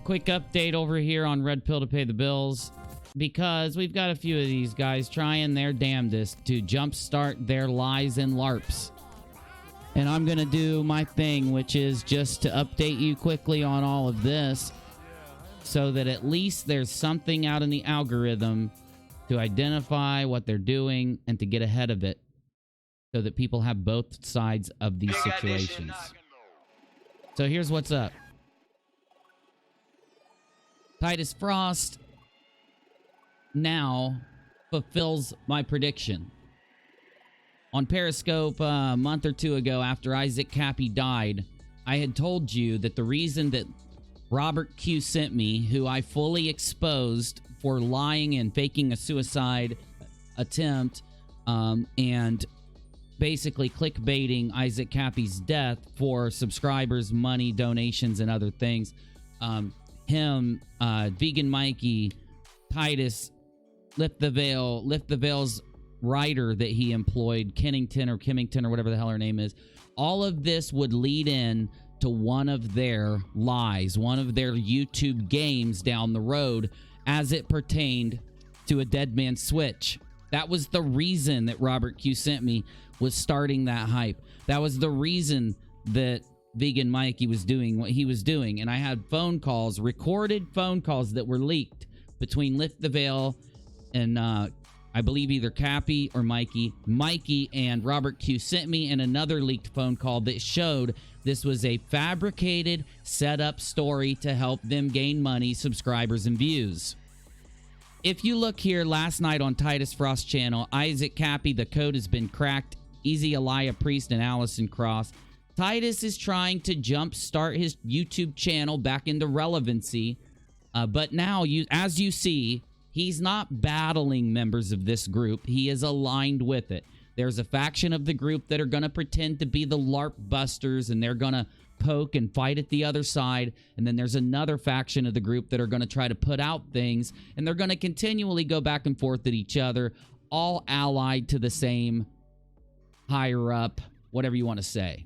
quick update over here on Red Pill to Pay the Bills, because we've got a few of these guys trying their damnedest to jumpstart their lies and LARPs. And I'm going to do my thing, which is just to update you quickly on all of this so that at least there's something out in the algorithm to identify what they're doing and to get ahead of it so that people have both sides of these situations. So here's what's up. Titus Frost now fulfills my prediction. On Periscope a month or two ago, after Isaac Kappy died, I had told you that the reason that Robert Q sent me, who I fully exposed for lying and faking a suicide attempt, and basically clickbaiting Isaac Kappy's death for subscribers, money, donations, and other things. Vegan Mikey, Titus, Lift the Veil's writer that he employed, Kennington or Kimmington or whatever the hell her name is. All of this would lead in to one of their lies, one of their YouTube games down the road as it pertained to a Dead Man Switch. That was the reason that Robert Q sent me, was starting that hype. That was the reason that Vegan Mikey was doing what he was doing. And I had phone calls, recorded phone calls that were leaked between Lift the Veil and I believe either Kappy or Mikey. Mikey and Robert Q sent me and another leaked phone call that showed this was a fabricated, set-up story to help them gain money, subscribers, and views. If you look here last night on Titus Frost's channel, Isaac Kappy, the code has been cracked. Easy Elia Priest and Allison Cross. Titus is trying to jumpstart his YouTube channel back into relevancy. But now, as you see, he's not battling members of this group. He is aligned with it. There's a faction of the group that are going to pretend to be the LARP busters, and they're going to poke and fight at the other side. And then there's another faction of the group that are going to try to put out things, and they're going to continually go back and forth at each other, all allied to the same higher up, whatever you want to say.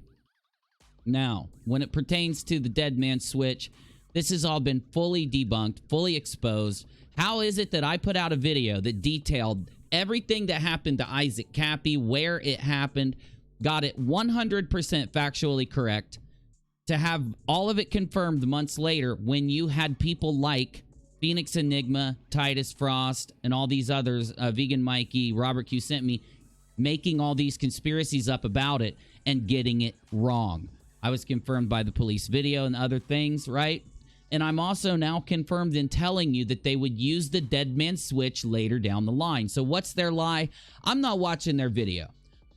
Now, when it pertains to the Dead Man Switch, this has all been fully debunked, fully exposed. How is it that I put out a video that detailed everything that happened to Isaac Kappy, where it happened, got it 100% factually correct, to have all of it confirmed months later when you had people like Phoenix Enigma, Titus Frost, and all these others, Vegan Mikey, Robert Q sent me, making all these conspiracies up about it and getting it wrong. I was confirmed by the police video and other things, right? And I'm also now confirmed in telling you that they would use the Dead Man Switch later down the line. So what's their lie? I'm not watching their video.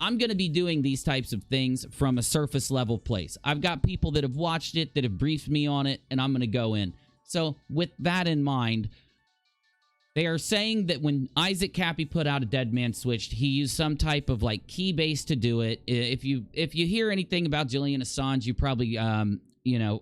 I'm going to be doing these types of things from a surface level place. I've got people that have watched it, that have briefed me on it, and I'm going to go in. So with that in mind, they are saying that when Isaac Kappy put out a Dead Man Switch, he used some type of like key base to do it. If you hear anything about Julian Assange, you probably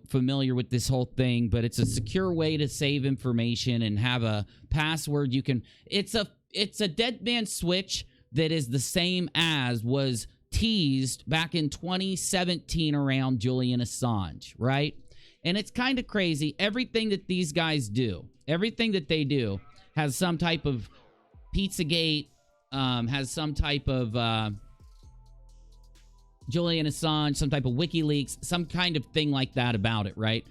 familiar with this whole thing, but it's a secure way to save information and have a password. You can, it's a Dead Man Switch that is the same as was teased back in 2017 around Julian Assange, right? And it's kind of crazy. Everything that these guys do, everything that they do has some type of Pizzagate, has some type of Julian Assange, some type of WikiLeaks, some kind of thing like that about it, right?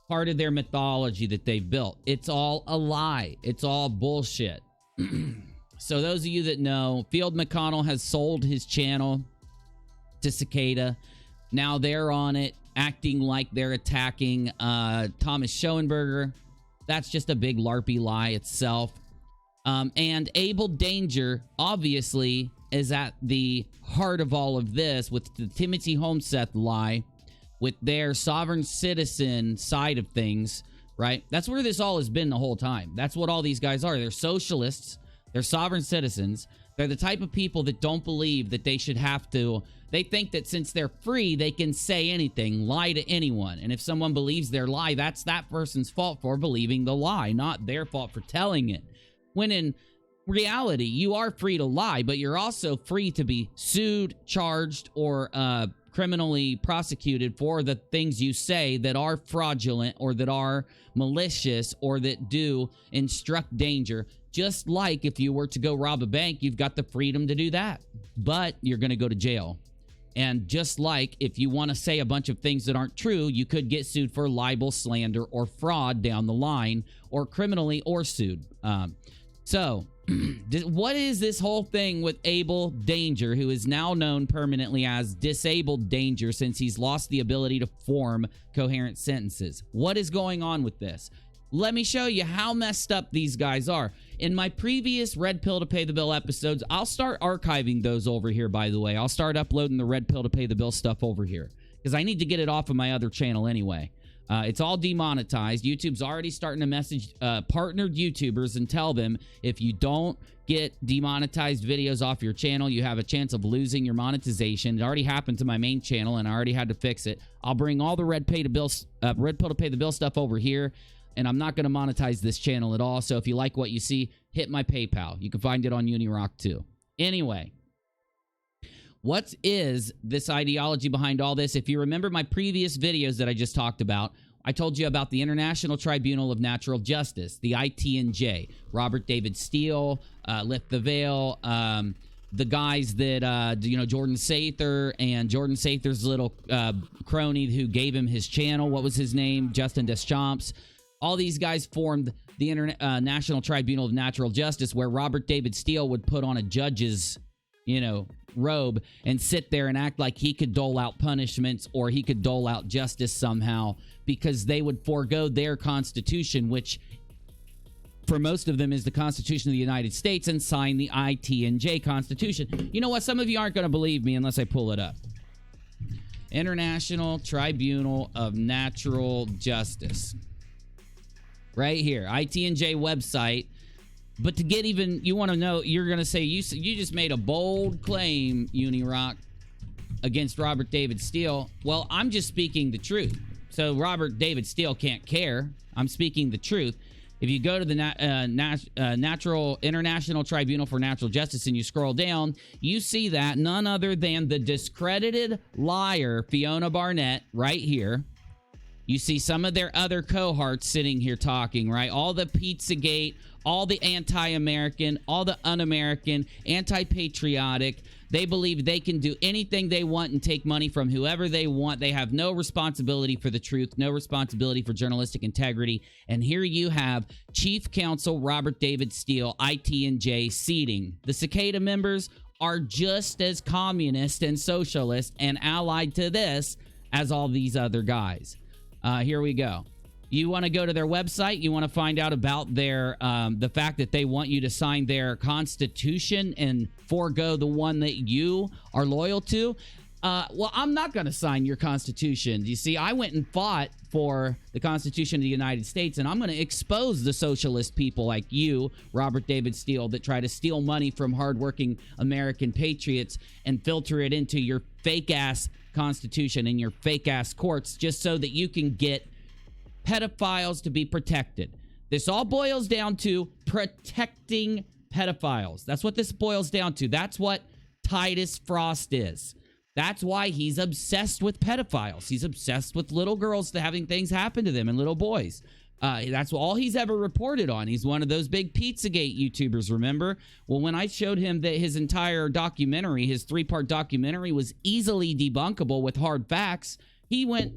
Part of their mythology that they've built. It's all a lie. It's all bullshit. So those of you that know, Field McConnell has sold his channel to Cicada. Now they're on it, acting like they're attacking Thomas Schoenberger. That's just a big LARPy lie itself. And Abel Danger, obviously, is at the heart of all of this with the Timothy Holmseth lie, with their sovereign citizen side of things, right? That's where this all has been the whole time. That's what all these guys are. They're socialists. They're sovereign citizens. They're the type of people that don't believe that they should have to. They think that since they're free, they can say anything, lie to anyone. And if someone believes their lie, that's that person's fault for believing the lie, not their fault for telling it. When in reality. You are free to lie, but you're also free to be sued, charged, or criminally prosecuted for the things you say that are fraudulent or that are malicious or that do instruct danger. Just like if you were to go rob a bank, you've got the freedom to do that, but you're going to go to jail. And just like if you want to say a bunch of things that aren't true, you could get sued for libel, slander, or fraud down the line, or criminally or sued. So what is this whole thing with Abel Danger, who is now known permanently as Disabled Danger since he's lost the ability to form coherent sentences? What is going on with this? Let me show you how messed up these guys are. In my previous Red Pill to Pay the Bill episodes, I'll start archiving those over here, by the way. I'll start uploading the Red Pill to Pay the Bill stuff over here because I need to get it off of my other channel anyway. It's all demonetized. YouTube's already starting to message partnered YouTubers and tell them if you don't get demonetized videos off your channel, you have a chance of losing your monetization. It already happened to my main channel, and I already had to fix it. I'll bring all the Red Pill to Pay the Bill stuff over here, and I'm not going to monetize this channel at all. So if you like what you see, hit my PayPal. You can find it on Unirock too. Anyway, what is this ideology behind all this? If you remember my previous videos that I just talked about, I told you about the International Tribunal of Natural Justice, the ITNJ, Robert David Steele, Lift the Veil, the guys that, Jordan Sather and Jordan Sather's little crony who gave him his channel. What was his name? Justin Deschamps. All these guys formed the National Tribunal of Natural Justice, where Robert David Steele would put on a judge's, robe and sit there and act like he could dole out punishments or he could dole out justice somehow, because they would forego their constitution, which for most of them is the Constitution of the United States, and sign the ITNJ Constitution. You know what? Some of you aren't going to believe me unless I pull it up. International Tribunal of Natural Justice. Right here, ITNJ website. But to get even, you want to know, you're going to say, you just made a bold claim, Unirock, against Robert David Steele. Well, I'm just speaking the truth. So Robert David Steele can't care. I'm speaking the truth. If you go to the International Tribunal for Natural Justice and you scroll down, you see that none other than the discredited liar, Fiona Barnett, right here. You see some of their other cohorts sitting here talking, right? All the Pizzagate, all the anti-American, all the un-American, anti-patriotic. They believe they can do anything they want and take money from whoever they want. They have no responsibility for the truth, no responsibility for journalistic integrity. And here you have Chief Counsel Robert David Steele, ITNJ, seating. The Cicada members are just as communist and socialist and allied to this as all these other guys. Here we go. You want to go to their website. You want to find out about their the fact that they want you to sign their constitution and forego the one that you are loyal to. Well, I'm not going to sign your constitution. You see, I went and fought for the Constitution of the United States, and I'm going to expose the socialist people like you, Robert David Steele, that try to steal money from hardworking American patriots and filter it into your fake-ass Constitution and your fake-ass courts just so that you can get pedophiles to be protected. This all boils down to protecting pedophiles. That's what this boils down to. That's what Titus Frost is. That's why he's obsessed with pedophiles. He's obsessed with little girls having things happen to them and little boys. That's all he's ever reported on. He's one of those big Pizzagate YouTubers, remember? Well, when I showed him that his entire documentary, his 3-part documentary, was easily debunkable with hard facts, he went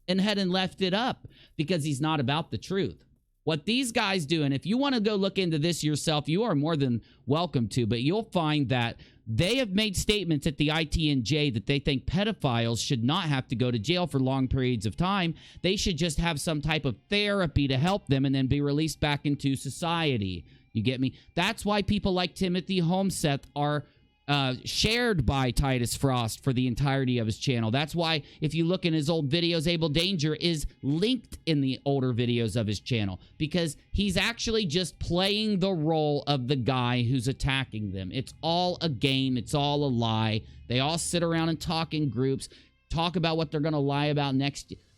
ahead and left it up because he's not about the truth. What these guys do, and if you want to go look into this yourself, you are more than welcome to, but you'll find that they have made statements at the ITNJ that they think pedophiles should not have to go to jail for long periods of time. They should just have some type of therapy to help them and then be released back into society. You get me? That's why people like Timothy Holmseth are shared by Titus Frost for the entirety of his channel. That's why if you look in his old videos, Abel Danger is linked in the older videos of his channel, because he's actually just playing the role of the guy who's attacking them. It's all a game. It's all a lie. They all sit around and talk in groups, talk about what they're going to lie about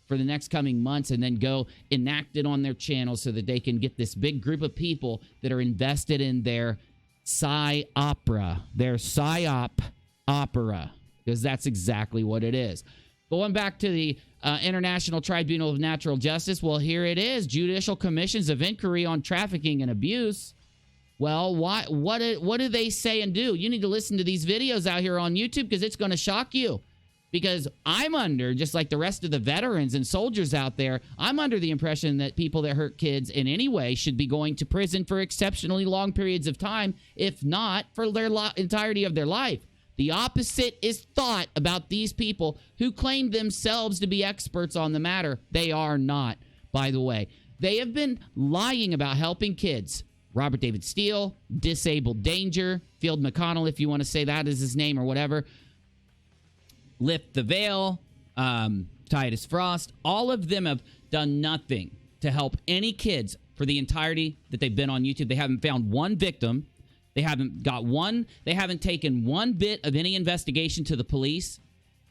for the next coming months, and then go enact it on their channel so that they can get this big group of people that are invested in their psy-opera. They're psy-op opera, because that's exactly what it is. Going back to the International Tribunal of Natural Justice, well, here it is. Judicial Commissions of Inquiry on Trafficking and Abuse. Well, what do they say and do? You need to listen to these videos out here on YouTube, because it's going to shock you. Because I'm under, just like the rest of the veterans and soldiers out there, I'm under the impression that people that hurt kids in any way should be going to prison for exceptionally long periods of time, if not for their entirety of their life. The opposite is thought about these people who claim themselves to be experts on the matter. They are not, by the way. They have been lying about helping kids. Robert David Steele, Disabled Danger, Field McConnell, if you want to say that is his name or whatever, Lift the Veil, Titus Frost, all of them have done nothing to help any kids for the entirety that they've been on YouTube. They haven't found one victim. They haven't taken one bit of any investigation to the police.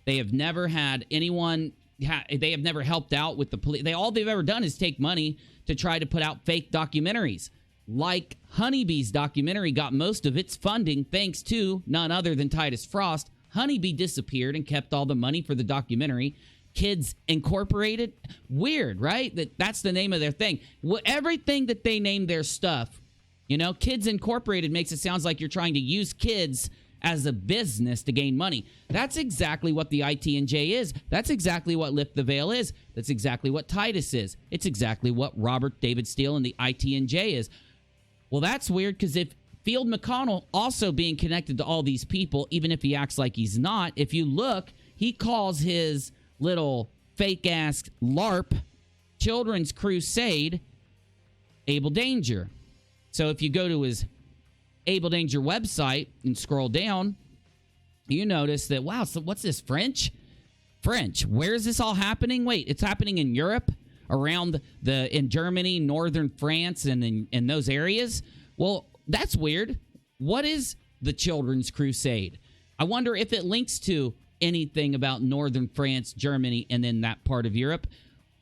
They have never had anyone, they have never helped out with the police. All they've ever done is take money to try to put out fake documentaries. Like Honeybee's documentary got most of its funding thanks to none other than Titus Frost. Honeybee disappeared and kept all the money for the documentary. Kids Incorporated. Weird, right? That's the name of their thing. Everything that they name their stuff, Kids Incorporated makes it sound like you're trying to use kids as a business to gain money. That's exactly what the ITNJ is. That's exactly what Lift the Veil is. That's exactly what Titus is. It's exactly what Robert David Steele and the ITNJ is. Well, that's weird, because if Field McConnell also being connected to all these people, even if he acts like he's not, if you look, he calls his little fake-ass LARP Children's Crusade Abel Danger. So if you go to his Abel Danger website and scroll down, you notice that, wow, so what's this, French? Where is this all happening? Wait, it's happening in Europe, around in Germany, northern France, and in those areas? Well, that's weird. What is the Children's Crusade? I wonder if it links to anything about northern France, Germany, and then that part of Europe.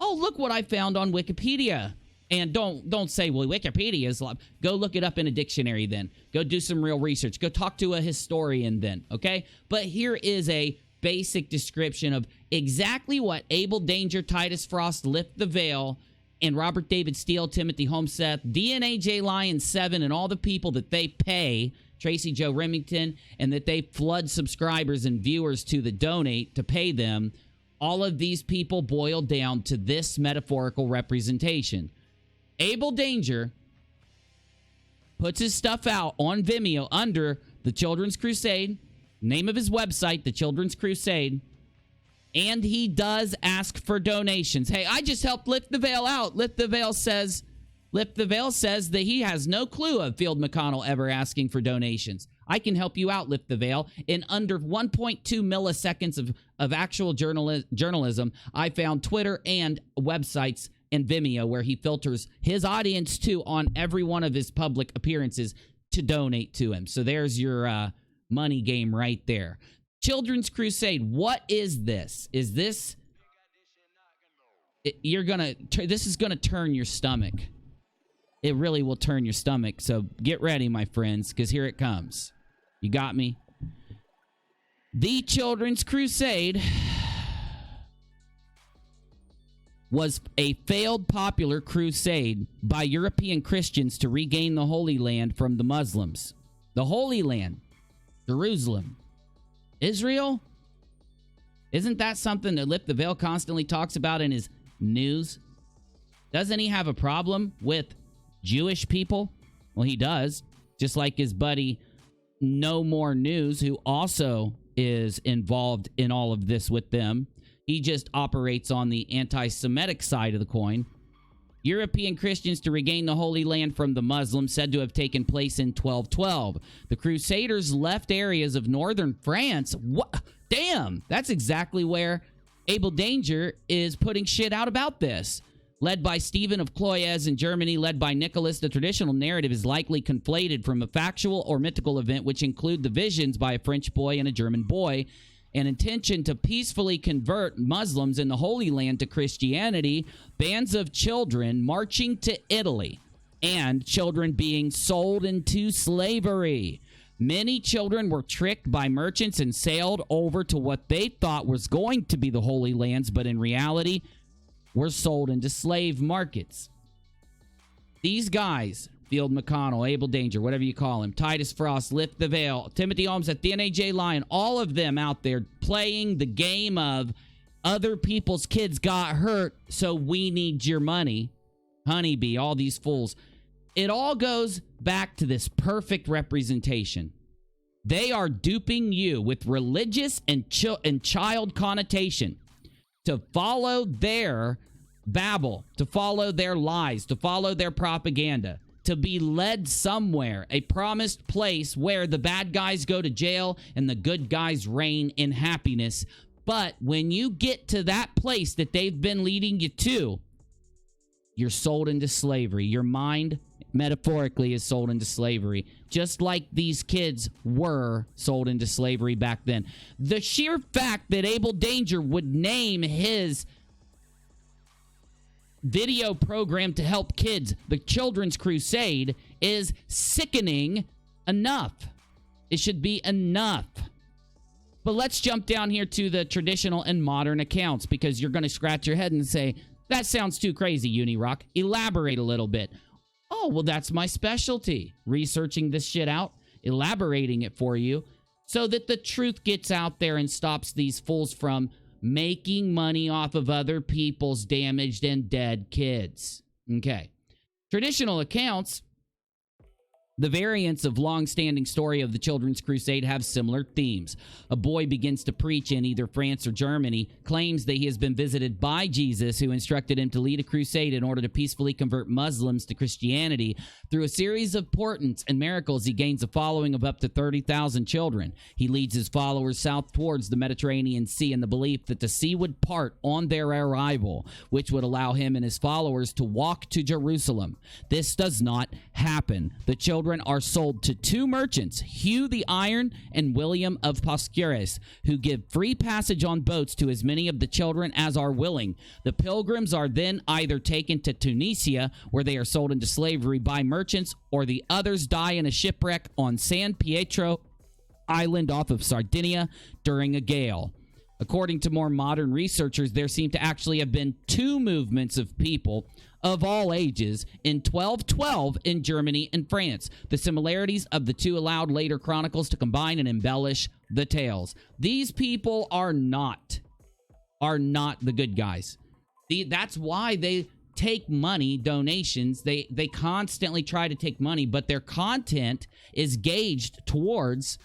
Oh, look what I found on Wikipedia. And don't say, well, Wikipedia is... Go look it up in a dictionary then. Go do some real research. Go talk to a historian then, okay? But here is a basic description of exactly what Abel Danger, Titus Frost, Lift the Veil, and Robert David Steele, Timothy Holmseth, DNAJlion7, and all the people that they pay, Tracy Joe Remington, and that they flood subscribers and viewers to the donate to pay them. All of these people boil down to this metaphorical representation. Abel Danger puts his stuff out on Vimeo under the Children's Crusade, name of his website, the Children's Crusade, and he does ask for donations. Hey, I just helped Lift the Veil out. Lift the Veil says that he has no clue of Field McConnell ever asking for donations. I can help you out, Lift the Veil. In under 1.2 milliseconds of actual journalism, I found Twitter and websites and Vimeo where he filters his audience to on every one of his public appearances to donate to him. So there's your money game right there. Children's Crusade, what is this? Is this... this is gonna turn your stomach. It really will turn your stomach. So get ready, my friends, because here it comes. You got me? The Children's Crusade was a failed popular crusade by European Christians to regain the Holy Land from the Muslims. The Holy Land, Jerusalem, Israel. Isn't that something that Lift the Veil constantly talks about in his news? Doesn't he have a problem with Jewish people? Well, he does. Just like his buddy No More News, who also is involved in all of this with them. He just operates on the anti-Semitic side of the coin. European Christians to regain the Holy Land from the Muslims, said to have taken place in 1212. The Crusaders left areas of northern France. What? Damn, that's exactly where Abel Danger is putting shit out about this. Led by Stephen of Cloyes in Germany, led by Nicholas, the traditional narrative is likely conflated from a factual or mythical event which include the visions by a French boy and a German boy, an intention to peacefully convert Muslims in the Holy Land to Christianity, bands of children marching to Italy. and children being sold into slavery. Many children were tricked by merchants and sailed over to what they thought was going to be the Holy Lands, but in reality were sold into slave markets. These guys, Field McConnell, Abel Danger, whatever you call him, Titus Frost, Lift the Veil, Timothy Holmseth, DNAJlion7, all of them out there playing the game of other people's kids got hurt, so we need your money. Honeybee, all these fools. It all goes back to this perfect representation. They are duping you with religious and child connotation to follow their babble, to follow their lies, to follow their propaganda, to be led somewhere, a promised place where the bad guys go to jail and the good guys reign in happiness. But when you get to that place that they've been leading you to, you're sold into slavery. Your mind, metaphorically, is sold into slavery, just like these kids were sold into slavery back then. The sheer fact that Abel Danger would name his video program to help kids the Children's Crusade is sickening enough. It should be enough. But let's jump down here to the traditional and modern accounts, because you're going to scratch your head and say, that sounds too crazy, Unirock. Elaborate a little bit. Oh, well, that's my specialty. Researching this shit out, elaborating it for you, so that the truth gets out there and stops these fools from making money off of other people's damaged and dead kids. Okay. Traditional accounts, the variants of long-standing story of the Children's Crusade, have similar themes. A boy begins to preach in either France or Germany, claims that he has been visited by Jesus, who instructed him to lead a crusade in order to peacefully convert Muslims to Christianity. Through a series of portents and miracles, he gains a following of up to 30,000 children. He leads his followers south towards the Mediterranean Sea in the belief that the sea would part on their arrival, which would allow him and his followers to walk to Jerusalem. This does not happen. The children are sold to two merchants, Hugh the Iron and William of Poscures, who give free passage on boats to as many of the children as are willing. The pilgrims are then either taken to Tunisia, where they are sold into slavery by merchants, or the others die in a shipwreck on San Pietro Island off of Sardinia during a gale. According to more modern researchers, there seem to actually have been two movements of people of all ages in 1212 in Germany and France. The similarities of the two allowed later chronicles to combine and embellish the tales. These people are not the good guys. That's why they take money, donations. They constantly try to take money, but their content is gauged towards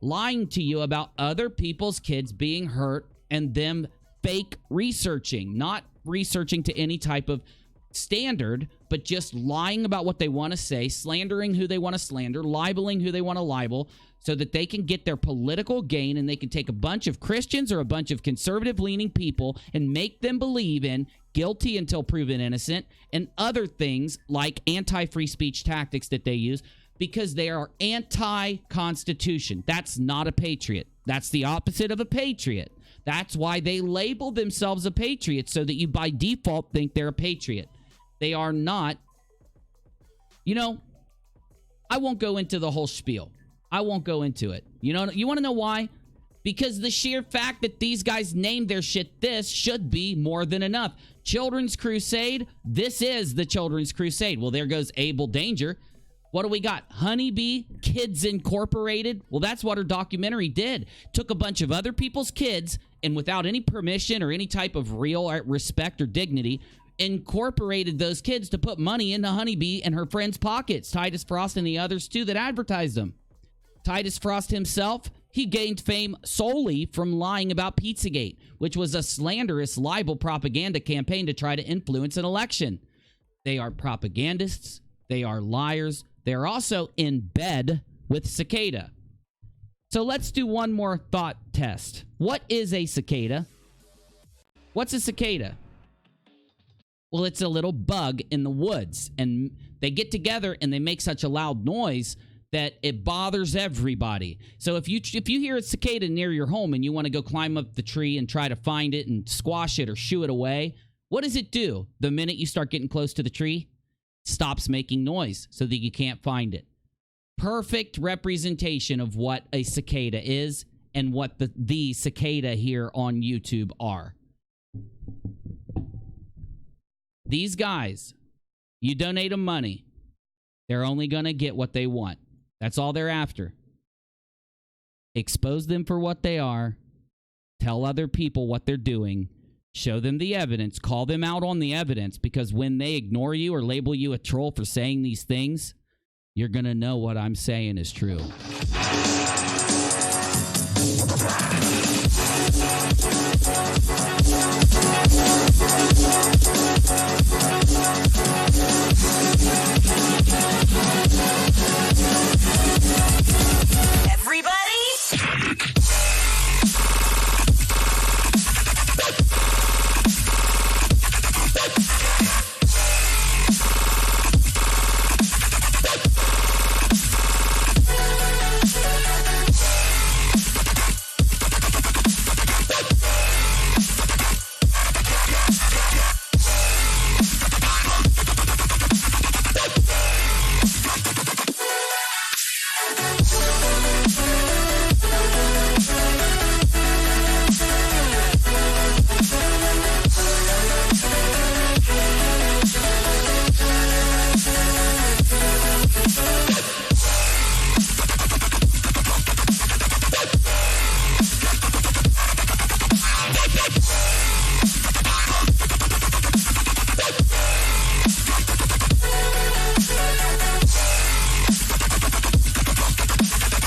lying to you about other people's kids being hurt and them fake researching, not researching to any type of standard, but just lying about what they want to say, slandering who they want to slander, libeling who they want to libel, so that they can get their political gain, and they can take a bunch of Christians or a bunch of conservative-leaning people and make them believe in guilty until proven innocent and other things like anti-free speech tactics that they use, because they are anti-Constitution. That's not a patriot. That's the opposite of a patriot. That's why they label themselves a patriot, so that you by default think they're a patriot. They are not. You know, I won't go into the whole spiel. I won't go into it. You want to know why? Because the sheer fact that these guys named their shit this should be more than enough. Children's Crusade, this is the Children's Crusade. Well, there goes Abel Danger. What do we got? Honeybee Kids Incorporated. Well, that's what her documentary did. Took a bunch of other people's kids, and without any permission or any type of real respect or dignity, incorporated those kids to put money into Honeybee and her friends' pockets. Titus Frost and the others, too, that advertised them. Titus Frost himself, he gained fame solely from lying about Pizzagate, which was a slanderous libel propaganda campaign to try to influence an election. They are propagandists. They are liars. They're also in bed with Cicada. So let's do one more thought test. What is a cicada? What's a cicada? Well, it's a little bug in the woods, and they get together and they make such a loud noise that it bothers everybody. So if you hear a cicada near your home and you want to go climb up the tree and try to find it and squash it or shoo it away, what does it do the minute you start getting close to the tree? stops making noise so that you can't find it. Perfect representation of what a cicada is and what the cicada here on YouTube are. These guys, you donate them money, they're only going to get what they want. That's all they're after. Expose them for what they are. Tell other people what they're doing. Show them the evidence. Call them out on the evidence, because when they ignore you or label you a troll for saying these things, you're going to know what I'm saying is true.